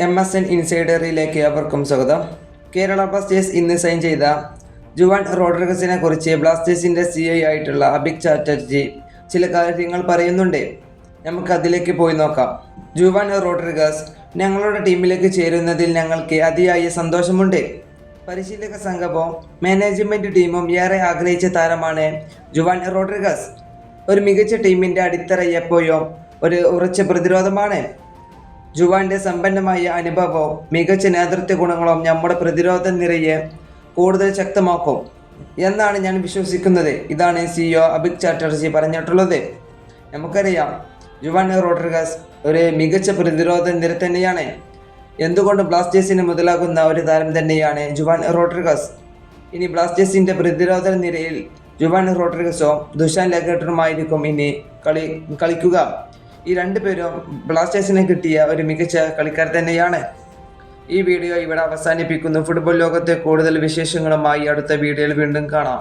MSN ഇൻസൈഡറിലേക്ക് അവർക്കും സ്വാഗതം. Kerala Blasters ഇന്ന് സൈൻ ചെയ്ത ജുവാൻ റോഡ്രിഗസിനെ കുറിച്ച് ബ്ലാസ്റ്റേഴ്സിൻ്റെ CEO ആയിട്ടുള്ള അഭിക് ചാറ്റർജി ചില കാര്യങ്ങൾ പറയുന്നുണ്ട്. നമുക്ക് അതിലേക്ക് പോയി നോക്കാം. ജുവാൻ റോഡ്രിഗസ് ഞങ്ങളുടെ ടീമിലേക്ക് ചേരുന്നതിൽ ഞങ്ങൾക്ക് അതിയായ സന്തോഷമുണ്ട്. പരിശീലക സംഘവും മാനേജ്മെൻറ്റ് ടീമും ഏറെ ആഗ്രഹിച്ച താരമാണ് ജുവാൻ റോഡ്രിഗസ്. ഒരു മികച്ച ടീമിൻ്റെ അടിത്തറ എപ്പോഴും ഒരു ഉറച്ച പ്രതിരോധമാണ്. ജുവാന്റെ സമ്പന്നമായ അനുഭവവും മികച്ച നേതൃത്വ ഗുണങ്ങളും നമ്മുടെ പ്രതിരോധ നിരയെ കൂടുതൽ ശക്തമാക്കും എന്നാണ് ഞാൻ വിശ്വസിക്കുന്നത്. ഇതാണ് CEO അഭിക് ചാറ്റർജി പറഞ്ഞിട്ടുള്ളത്. നമുക്കറിയാം, ജുവാൻ റോഡ്രിഗസ് ഒരു മികച്ച പ്രതിരോധ നിര തന്നെയാണ്. എന്തുകൊണ്ട് ബ്ലാസ്റ്റേഴ്സിന് മുതലാകുന്ന ഒരു താരം തന്നെയാണ് ജുവാൻ റോഡ്രിഗസ്. ഇനി ബ്ലാസ്റ്റേഴ്സിൻ്റെ പ്രതിരോധ നിരയിൽ ജുവാൻ റോഡ്രിഗസും ദുഷാൻ ലെഗേറ്ററുമായിരിക്കും ഇനി കളിക്കുക. ഈ രണ്ടുപേരും ബ്ലാസ്റ്റേഴ്സിനെ കിട്ടിയ ഒരു മികച്ച കളിക്കാർ തന്നെയാണ്. ഈ വീഡിയോ ഇവിടെ അവസാനിപ്പിക്കുന്നു. ഫുട്ബോൾ ലോകത്തെ കൂടുതൽ വിശേഷങ്ങളുമായി അടുത്ത വീഡിയോയിൽ വീണ്ടും കാണാം.